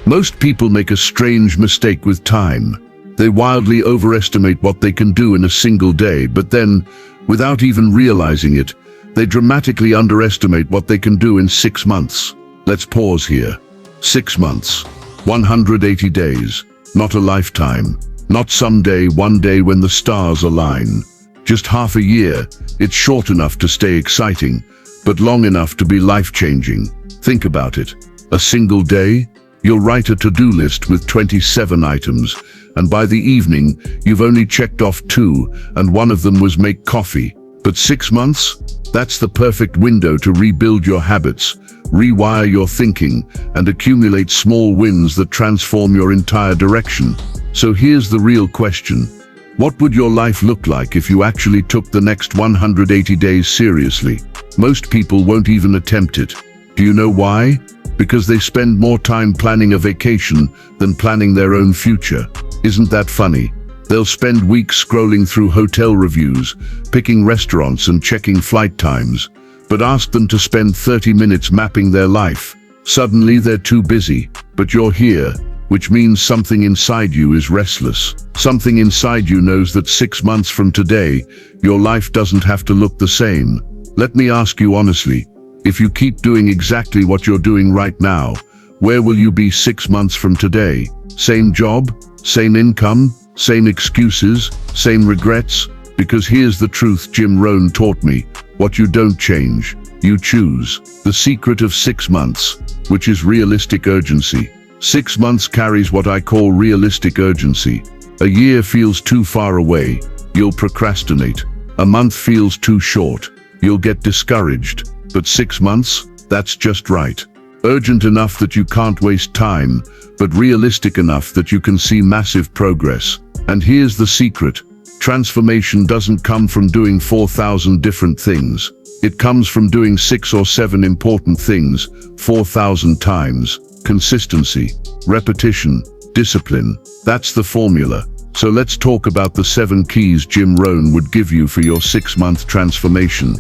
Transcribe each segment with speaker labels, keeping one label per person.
Speaker 1: Most people make a strange mistake with time. They wildly overestimate what they can do in a single day, but then, without even realizing it, they dramatically underestimate what they can do in 6 months. Let's pause here. 6 months. 180 days. Not a lifetime. Not someday, one day when the stars align. Just half a year. It's short enough to stay exciting, but long enough to be life-changing. Think about it. A single day? You'll write a to-do list with 27 items, and by the evening, you've only checked off 2, and one of them was make coffee. But 6 months? That's the perfect window to rebuild your habits, rewire your thinking, and accumulate small wins that transform your entire direction. So here's the real question. What would your life look like if you actually took the next 180 days seriously? Most people won't even attempt it. Do you know why? Because they spend more time planning a vacation than planning their own future. Isn't that funny? They'll spend weeks scrolling through hotel reviews, picking restaurants and checking flight times. But ask them to spend 30 minutes mapping their life. Suddenly they're too busy. But you're here, which means something inside you is restless. Something inside you knows that 6 months from today, your life doesn't have to look the same. Let me ask you honestly, if you keep doing exactly what you're doing right now, where will you be 6 months from today? Same job? Same income? Same excuses? Same regrets? Because here's the truth Rohn taught me. What you don't change, you choose. The secret of 6 months, which is realistic urgency. 6 months carries what I call realistic urgency. A year feels too far away. You'll procrastinate. A month feels too short. You'll get discouraged. But 6 months? That's just right. Urgent enough that you can't waste time, but realistic enough that you can see massive progress. And here's the secret. Transformation doesn't come from doing 4,000 different things. It comes from doing 6 or 7 important things, 4,000 times. Consistency, repetition, discipline. That's the formula. So let's talk about the 7 keys Rohn would give you for your 6-month transformation.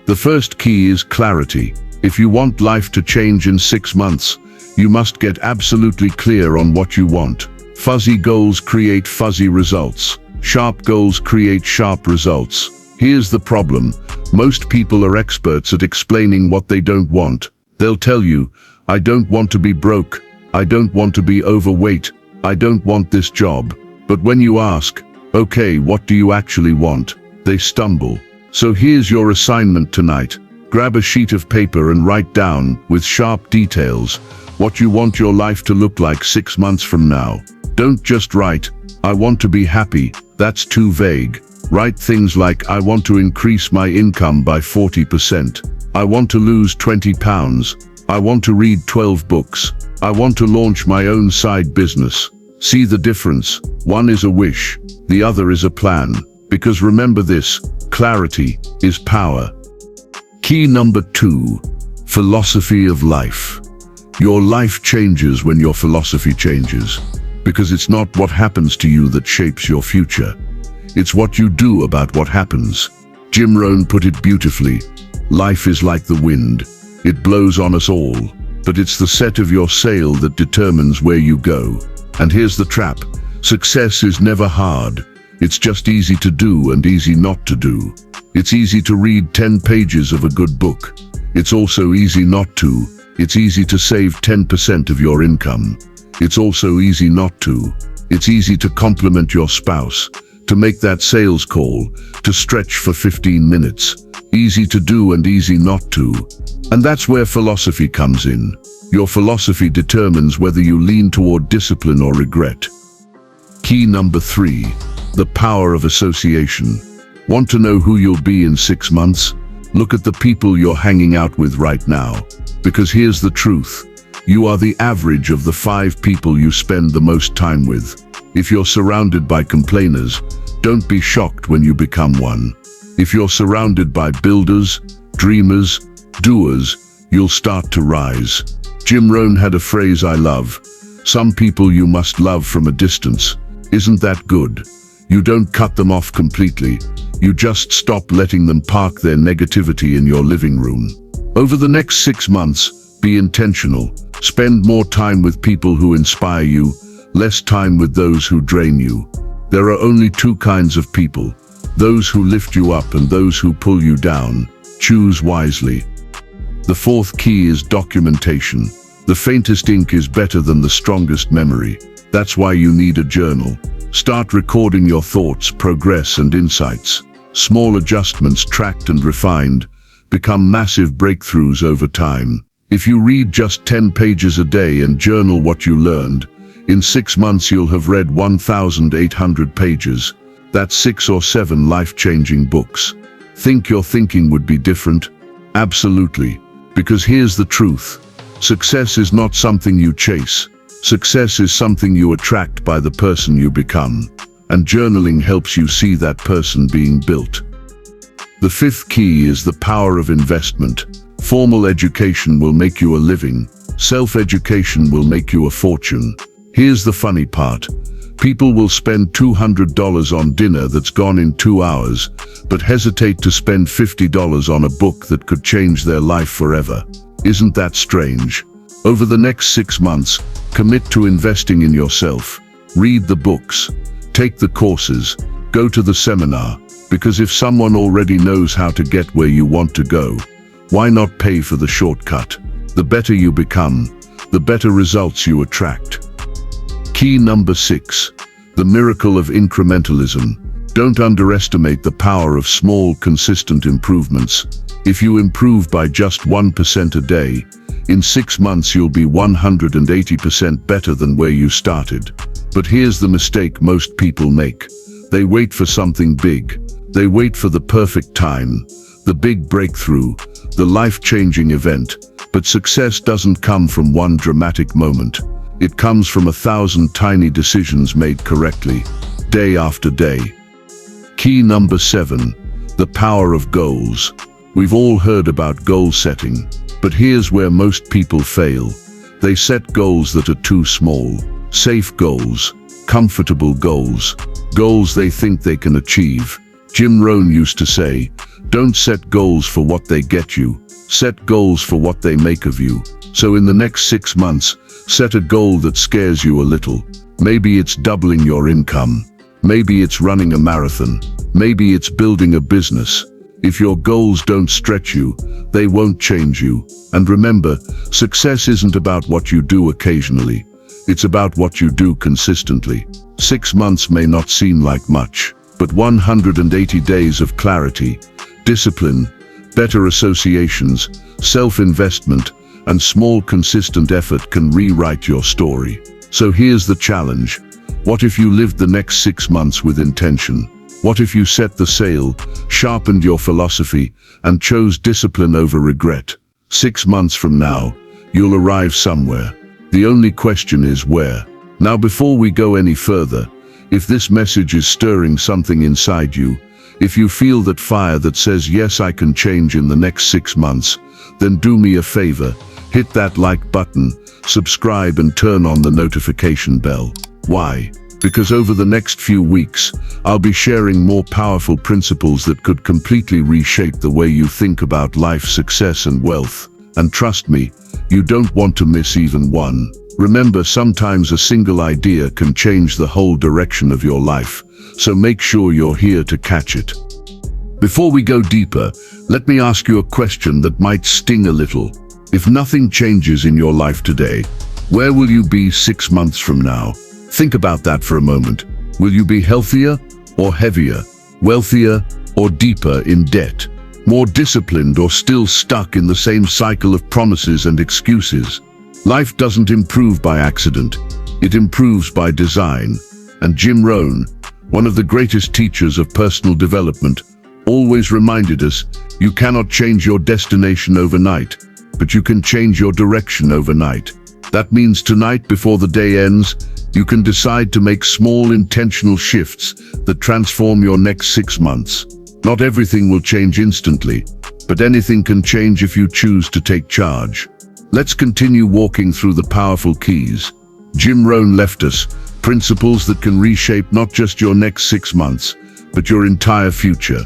Speaker 1: The first key is clarity. If you want life to change in 6 months, you must get absolutely clear on what you want. Fuzzy goals create fuzzy results. Sharp goals create sharp results. Here's the problem. Most people are experts at explaining what they don't want. They'll tell you, I don't want to be broke. I don't want to be overweight. I don't want this job. But when you ask, okay, what do you actually want? They stumble. So here's your assignment tonight. Grab a sheet of paper and write down, with sharp details, what you want your life to look like 6 months from now. Don't just write, I want to be happy. That's too vague. Write things like, I want to increase my income by 40%. I want to lose 20 pounds. I want to read 12 books. I want to launch my own side business. See the difference? One is a wish, the other is a plan. Because remember this, clarity is power. Key number 2, philosophy of life. Your life changes when your philosophy changes. Because it's not what happens to you that shapes your future. It's what you do about what happens. Rohn put it beautifully. Life is like the wind. It blows on us all, but it's the set of your sail that determines where you go. And here's the trap. Success is never hard. It's just easy to do and easy not to do. It's easy to read 10 pages of a good book. It's also easy not to. It's easy to save 10% of your income. It's also easy not to. It's easy to compliment your spouse, to make that sales call, to stretch for 15 minutes. Easy to do and easy not to. And that's where philosophy comes in. Your philosophy determines whether you lean toward discipline or regret. Key number 3, the power of association. Want to know who you'll be in 6 months? Look at the people you're hanging out with right now. Because here's the truth. You are the average of the 5 people you spend the most time with. If you're surrounded by complainers, don't be shocked when you become one. If you're surrounded by builders, dreamers, doers, you'll start to rise. Rohn had a phrase I love. Some people you must love from a distance. Isn't that good? You don't cut them off completely. You just stop letting them park their negativity in your living room. Over the next 6 months, Be intentional. Spend more time with people who inspire you, less time with those who drain you. There are only two kinds of people: those who lift you up and those who pull you down. Choose wisely. The fourth key is documentation. The faintest ink is better than the strongest memory. That's why you need a journal. Start recording your thoughts, progress, and insights. Small adjustments, tracked and refined, become massive breakthroughs over time. If you read just 10 pages a day and journal what you learned, in 6 months you'll have read 1,800 pages. That's 6 or 7 life-changing books. Think your thinking would be different? Absolutely. Because here's the truth. Success is not something you chase. Success is something you attract by the person you become. And journaling helps you see that person being built. The fifth key is the power of investment. Formal education will make you a living. Self-education will make you a fortune. Here's the funny part. People will spend $200 on dinner that's gone in 2 hours, but hesitate to spend $50 on a book that could change their life forever. Isn't that strange? Over the next 6 months, commit to investing in yourself. Read the books, take the courses, go to the seminar, because if someone already knows how to get where you want to go, why not pay for the shortcut? The better you become, the better results you attract. Key number 6, the miracle of incrementalism. Don't underestimate the power of small, consistent improvements. If you improve by just 1% a day, in 6 months you'll be 180% better than where you started. But here's the mistake most people make. They wait for something big. They wait for the perfect time, the big breakthrough, the life-changing event. But success doesn't come from one dramatic moment. It comes from 1,000 tiny decisions made correctly, day after day. Key number 7, the power of goals. We've all heard about goal setting, but here's where most people fail. They set goals that are too small. Safe goals, comfortable goals, goals they think they can achieve. Jim Rohn used to say, don't set goals for what they get you, set goals for what they make of you. So in the next 6 months, set a goal that scares you a little. Maybe it's doubling your income. Maybe it's running a marathon. Maybe it's building a business. If your goals don't stretch you, they won't change you. And remember, success isn't about what you do occasionally. It's about what you do consistently. 6 months may not seem like much, but 180 days of clarity, discipline, better associations, self-investment, and small consistent effort can rewrite your story. So here's the challenge. What if you lived the next 6 months with intention? What if you set the sail, sharpened your philosophy, and chose discipline over regret? 6 months from now, you'll arrive somewhere. The only question is where. Now, before we go any further, if this message is stirring something inside you, if you feel that fire that says, yes, I can change in the next 6 months, then do me a favor, hit that like button, subscribe, and turn on the notification bell. Why? Because over the next few weeks, I'll be sharing more powerful principles that could completely reshape the way you think about life, success, and wealth. And trust me, you don't want to miss even one. Remember, sometimes a single idea can change the whole direction of your life, so make sure you're here to catch it. Before we go deeper, let me ask you a question that might sting a little. If nothing changes in your life today, where will you be 6 months from now? Think about that for a moment. Will you be healthier or heavier, wealthier or deeper in debt, more disciplined or still stuck in the same cycle of promises and excuses? Life doesn't improve by accident. It improves by design. And Jim Rohn, one of the greatest teachers of personal development, always reminded us, you cannot change your destination overnight, but you can change your direction overnight. That means tonight, before the day ends, you can decide to make small intentional shifts that transform your next 6 months. Not everything will change instantly, but anything can change if you choose to take charge. Let's continue walking through the powerful keys. Jim Rohn left us principles that can reshape not just your next 6 months, but your entire future.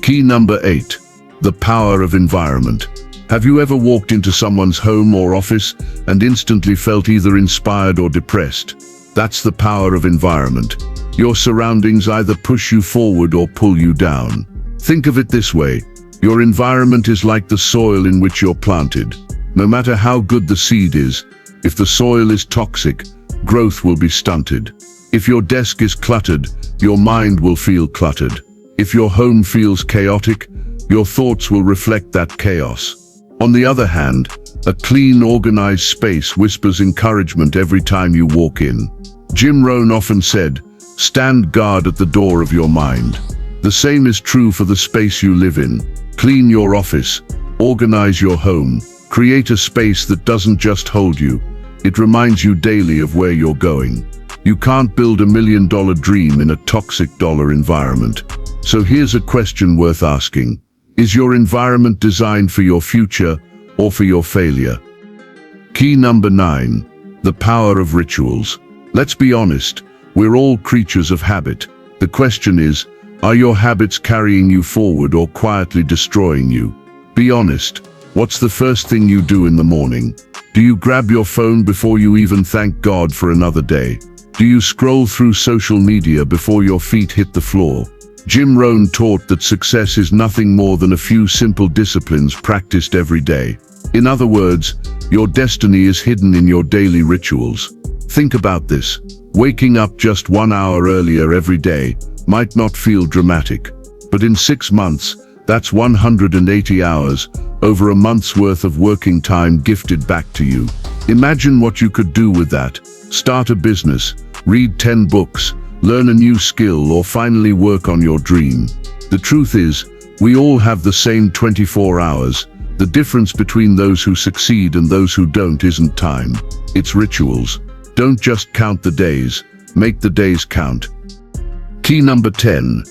Speaker 1: Key number 8, the power of environment. Have you ever walked into someone's home or office and instantly felt either inspired or depressed? That's the power of environment. Your surroundings either push you forward or pull you down. Think of it this way. Your environment is like the soil in which you're planted. No matter how good the seed is, if the soil is toxic, growth will be stunted. If your desk is cluttered, your mind will feel cluttered. If your home feels chaotic, your thoughts will reflect that chaos. On the other hand, a clean, organized space whispers encouragement every time you walk in. Rohn often said, "Stand guard at the door of your mind." The same is true for the space you live in. Clean your office, organize your home, create a space that doesn't just hold you. It reminds you daily of where you're going. You can't build $1 million dream in a toxic dollar environment. So here's a question worth asking. Is your environment designed for your future or for your failure? Key number 9, the power of rituals. Let's be honest, we're all creatures of habit. The question is, are your habits carrying you forward or quietly destroying you? Be honest, what's the first thing you do in the morning? Do you grab your phone before you even thank God for another day? Do you scroll through social media before your feet hit the floor? Rohn taught that success is nothing more than a few simple disciplines practiced every day. In other words, your destiny is hidden in your daily rituals. Think about this. Waking up just 1 hour earlier every day might not feel dramatic, but in 6 months, that's 180 hours, over a month's worth of working time gifted back to you. Imagine what you could do with that. Start a business, read 10 books, learn a new skill, or finally work on your dream. The truth is, we all have the same 24 hours. The difference between those who succeed and those who don't isn't time. It's rituals. Don't just count the days, make the days count. Key number 10,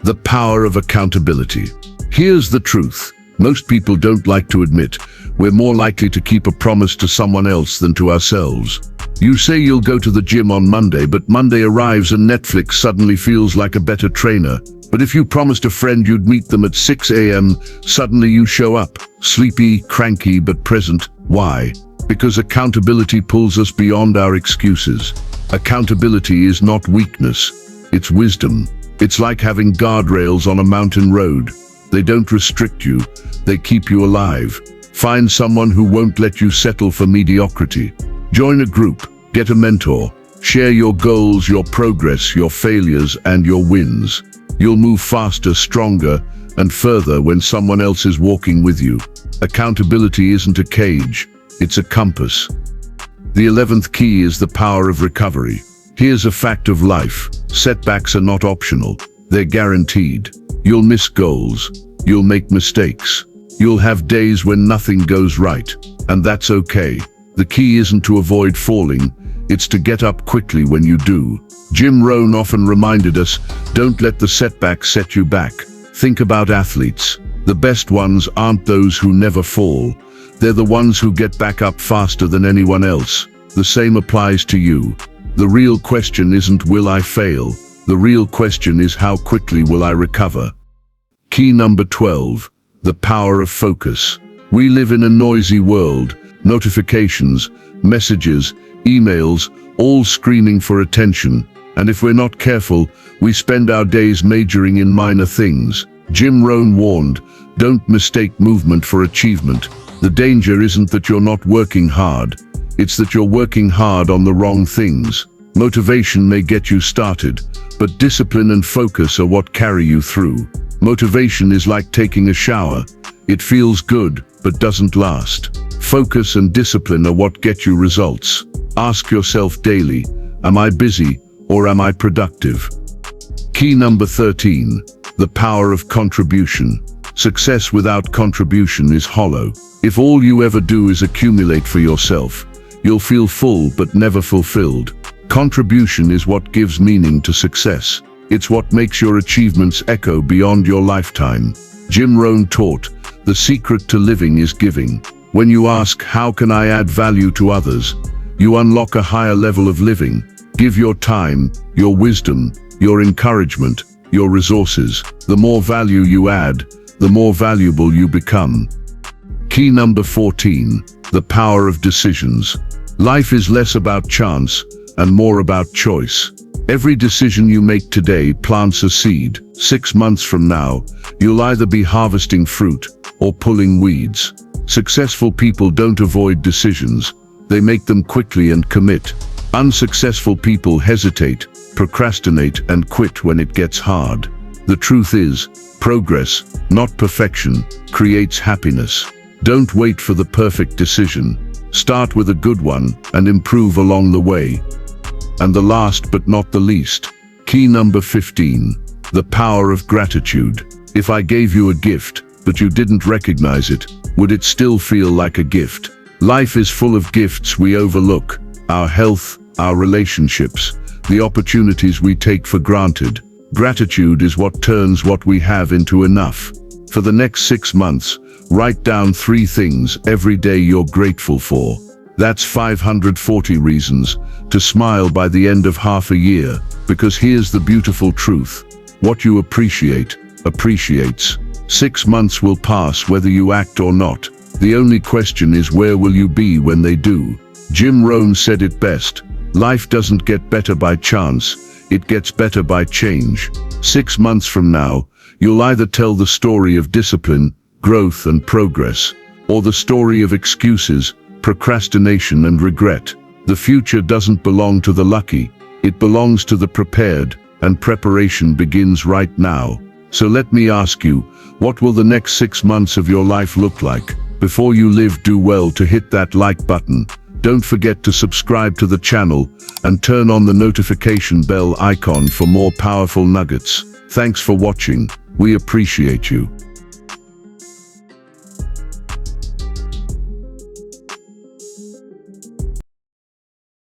Speaker 1: the power of accountability. Here's the truth. Most people don't like to admit we're more likely to keep a promise to someone else than to ourselves. You say you'll go to the gym on Monday, but Monday arrives and Netflix suddenly feels like a better trainer. But if you promised a friend you'd meet them at 6 a.m., suddenly you show up, sleepy, cranky, but present. Why? Because accountability pulls us beyond our excuses. Accountability is not weakness, it's wisdom. It's like having guardrails on a mountain road. They don't restrict you, they keep you alive. Find someone who won't let you settle for mediocrity. Join a group, get a mentor, share your goals, your progress, your failures, and your wins. You'll move faster, stronger, and further when someone else is walking with you. Accountability isn't a cage, it's a compass. The 11th key is the power of recovery. Here's a fact of life. Setbacks are not optional, they're guaranteed. You'll miss goals, you'll make mistakes, you'll have days when nothing goes right, and that's okay. The key isn't to avoid falling, it's to get up quickly when you do. Rohn often reminded us, don't let the setbacks set you back. Think about athletes. The best ones aren't those who never fall. They're the ones who get back up faster than anyone else. The same applies to you. The real question isn't will I fail? The real question is how quickly will I recover? Key number 12, the power of focus. We live in a noisy world. Notifications, messages, emails, all screaming for attention. And if we're not careful, we spend our days majoring in minor things. Rohn warned, don't mistake movement for achievement. The danger isn't that you're not working hard. It's that you're working hard on the wrong things. Motivation may get you started, but discipline and focus are what carry you through. Motivation is like taking a shower. It feels good, but doesn't last. Focus and discipline are what get you results. Ask yourself daily, am I busy or am I productive? Key number 13, the power of contribution. Success without contribution is hollow. If all you ever do is accumulate for yourself, you'll feel full but never fulfilled. Contribution is what gives meaning to success. It's what makes your achievements echo beyond your lifetime. Rohn taught, the secret to living is giving. When you ask, how can I add value to others? You unlock a higher level of living. Give your time, your wisdom, your encouragement, your resources. The more value you add, the more valuable you become. Key number 14, the power of decisions. Life is less about chance and more about choice. Every decision you make today plants a seed. 6 months from now, you'll either be harvesting fruit or pulling weeds. Successful people don't avoid decisions. They make them quickly and commit. Unsuccessful people hesitate, procrastinate, and quit when it gets hard. The truth is, progress, not perfection, creates happiness. Don't wait for the perfect decision. Start with a good one and improve along the way. And the last but not the least, key number 15, the power of gratitude. If I gave you a gift, but you didn't recognize it, would it still feel like a gift? Life is full of gifts we overlook. Our health, our relationships, the opportunities we take for granted. Gratitude is what turns what we have into enough. For the next 6 months, write down 3 things every day you're grateful for. That's 540 reasons to smile by the end of half a year, because here's the beautiful truth. What you appreciate, appreciates. 6 months will pass whether you act or not. The only question is, where will you be when they do? Rohn said it best. Life doesn't get better by chance, it gets better by change. 6 months from now, you'll either tell the story of discipline, growth and progress, or the story of excuses, procrastination and regret. The future doesn't belong to the lucky, it belongs to the prepared, and preparation begins right now. So let me ask you, what will the next 6 months of your life look like? Before you live, do well to hit that like button. Don't forget to subscribe to the channel and turn on the notification bell icon for more powerful nuggets. Thanks for watching. We appreciate you.